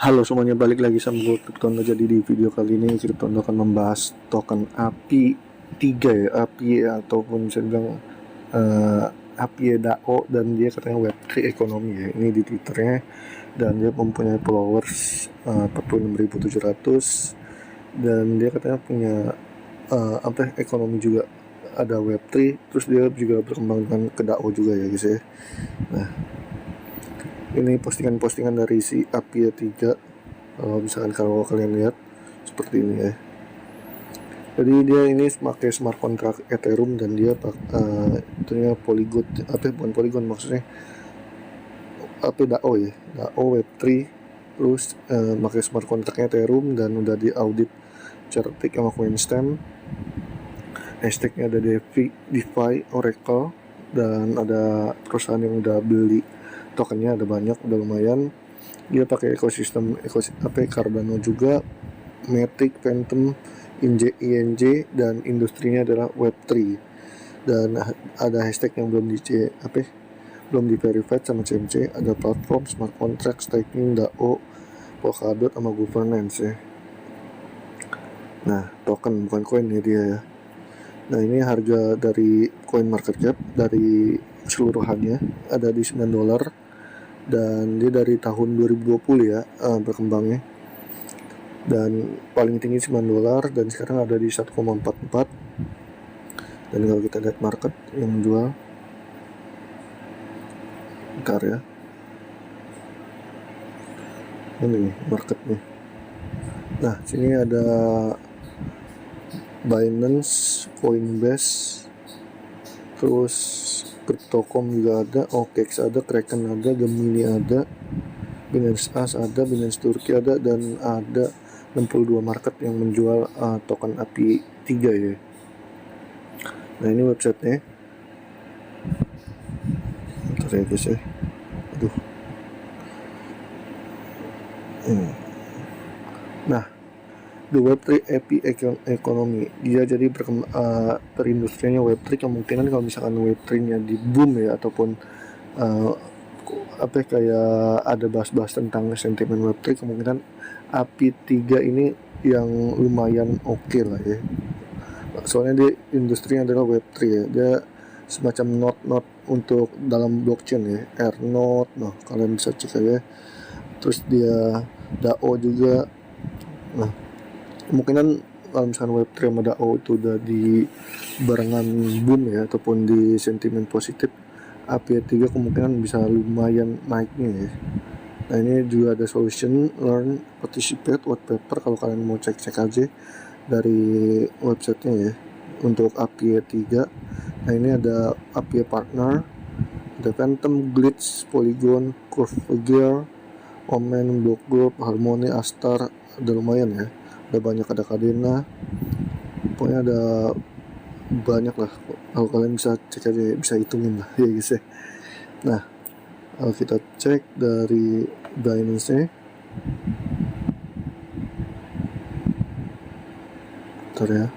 Halo semuanya, balik lagi sama gue Kryptondo. Jadi di video kali ini Kryptondo akan membahas token API 3 ya, API ataupun bisa bilang API DAO, dan dia katanya Web3 ekonomi ya. Ini di Twitternya, dan dia mempunyai followers 46.700, dan dia katanya punya ekonomi juga, ada Web3, terus dia juga berkembang dengan ke DAO juga ya guys ya. Nah, ini postingan-postingan dari si Apia 3. Misalkan kalau kalian lihat seperti ini ya. Jadi dia ini pakai smart contract Ethereum, dan dia itunya Polygon, bukan Polygon maksudnya, DAO ya, DAO Web3, terus pakai smart contract Ethereum, dan udah diaudit certik sama Coinstamp. Hashtagnya ada DeFi, Oracle, dan ada perusahaan yang udah beli tokennya, ada banyak, udah lumayan. Dia pakai ekosistem Cardano juga, Matic, Phantom, INJ, dan industrinya adalah Web3. Dan ada hashtag yang belum di verified sama CMC. Ada platform, smart contract, staking, DAO, Polkadot, sama governance ya. Nah, token bukan koin ya dia ya. Nah, ini harga dari coin market cap dari keseluruhannya ada di $9, dan dia dari tahun 2020 ya berkembangnya, dan paling tinggi $9, dan sekarang ada di 1,44. Dan kalau kita lihat market yang menjual, bentar ya, ini marketnya. Nah, sini ada Binance, Coinbase, terus Crypto.com juga ada, OKX ada, Kraken ada, Gemini ada, Binance As ada, Binance Turki ada, dan ada 62 market yang menjual token API 3 ya. Nah, ini websitenya. Bentar ya guys ya. Aduh. Nah, the Web3 API Economy, dia jadi perindustrianya Web3. Kemungkinan kalau misalkan Web3-nya di boom ya, ataupun kayak ada bahas-bahas tentang sentimen Web3, kemungkinan API 3 ini yang lumayan oke lah ya. Soalnya dia industrinya adalah Web3 ya, dia semacam node untuk dalam blockchain ya, Airnode. Nah, kalian bisa cek aja. Terus dia DAO juga. Nah, kemungkinan kalau misalkan Web3 sama DAO itu udah di barengan boom ya, ataupun di sentimen positif, API 3 kemungkinan bisa lumayan naiknya ya. Nah, ini juga ada solution, learn, participate, white paper, kalau kalian mau cek-cek aja dari websitenya ya untuk API 3. Nah, ini ada API partner, ada Phantom, Glitch, Polygon, Curve, Omen, Block Group, Harmony, Astar, ada lumayan ya. Ada banyak, ada Kadena, pokoknya ada banyak lah. Kalau kalian bisa cek aja, bisa hitungin lah ya guys ya. Nah, kalau kita cek dari Binance-nya, bentar ya,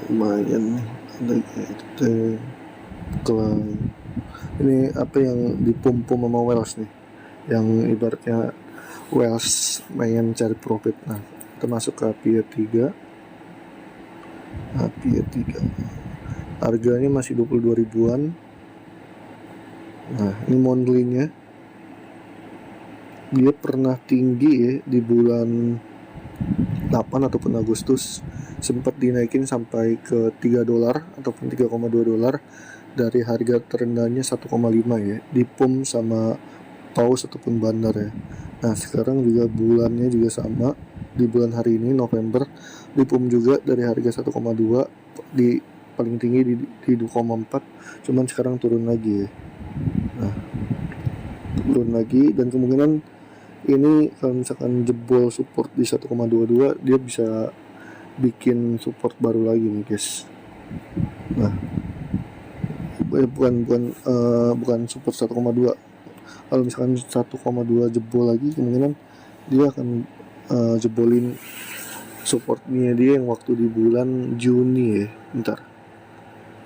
lumayan nih, ada gitu klaim. Ini apa yang dipum-pum sama Wells nih, yang ibaratnya Wells main cari profit. Nah, kita masuk ke API 3. API 3 harganya masih 22 ribuan. Nah, ini monthly-nya dia pernah tinggi ya di bulan 8 ataupun Agustus, sempat dinaikin sampai ke $3 ataupun $3,2 dari harga terendahnya 1,5 ya, di pump sama paus ataupun bandar ya. Nah, sekarang juga bulannya juga sama, di bulan hari ini November, di pump juga dari harga 1,2 di paling tinggi di 2,4, cuman sekarang turun lagi ya. Nah, turun lagi, dan kemungkinan ini kalau misalkan jebol support di 1,22, dia bisa bikin support baru lagi nih guys. Nah, bukan support 1,2. Kalau misalkan 1,2 jebol lagi, kemungkinan dia akan jebolin supportnya dia yang waktu di bulan Juni ya. Bentar,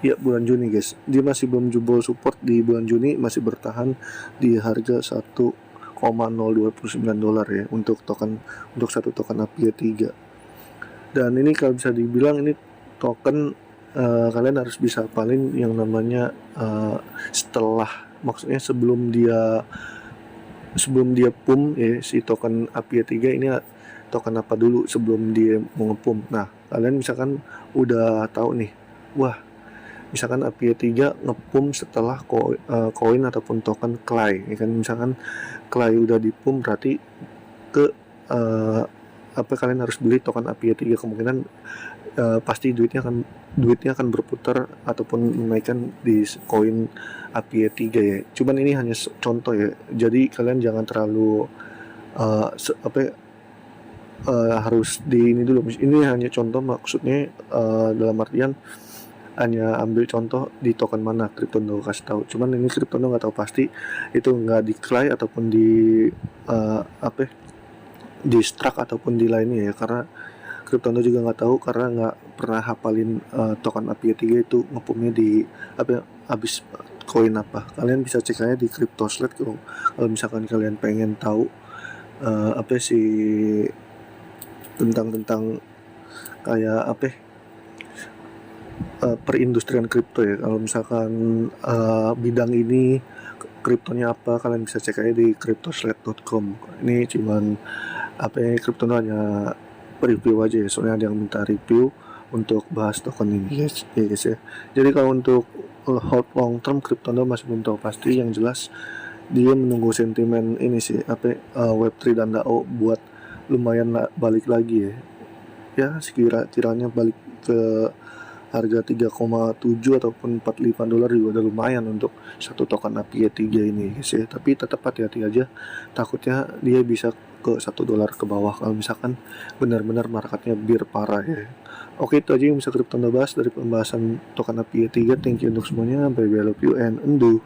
Ya, bulan Juni guys, dia masih belum jebol support di bulan Juni, masih bertahan di harga 1,029 dolar ya untuk satu token API 3. Dan ini kalau bisa dibilang ini token kalian harus bisa hafalin yang namanya setelah, maksudnya sebelum dia pump ya, si token API 3 ini token apa dulu sebelum dia mau ngepump. Nah, kalian misalkan udah tahu nih, wah misalkan API 3 ngepump setelah koin ataupun token CLAI ya kan, misalkan CLAI udah dipump berarti ke apa kalian harus beli token API 3, kemungkinan pasti duitnya akan berputar ataupun menaikkan di koin API 3 ya. Cuman ini hanya contoh ya. Jadi kalian jangan terlalu harus di ini dulu. Ini hanya contoh, maksudnya dalam artian hanya ambil contoh di token mana Cryptondo kasih tahu. Cuman ini Cryptondo nggak tahu pasti itu nggak di CLAI ataupun di di Struck ataupun di lainnya ya, karena Cryptondo juga nggak tahu karena nggak pernah hafalin token API 3 itu ngepumpnya di habis koin apa. Kalian bisa cek aja di CryptoSlate kalau misalkan kalian pengen tahu apa sih tentang kayak perindustrian kripto ya. Kalau misalkan bidang ini kriptonya apa, kalian bisa cek aja di cryptoslate.com. Ini cuman Cryptondo hanya review aja ya, soalnya ada yang minta review untuk bahas token ini guys ya. Jadi kalau untuk hold long term Cryptondo masih belum tahu pasti, yang jelas dia menunggu sentimen ini sih Web3 dan DAO buat lumayan balik lagi ya sekiranya balik ke harga 3,7 ataupun 45 dolar juga udah lumayan untuk satu token API 3 ini guys ya. Tapi tetap hati-hati aja, takutnya dia bisa ke 1 dolar ke bawah kalau misalkan benar-benar marketnya bear parah ya. Oke, itu aja yang bisa Cryptondo bahas dari pembahasan token API 3. Thank you untuk semuanya, bye bye, love you and undo.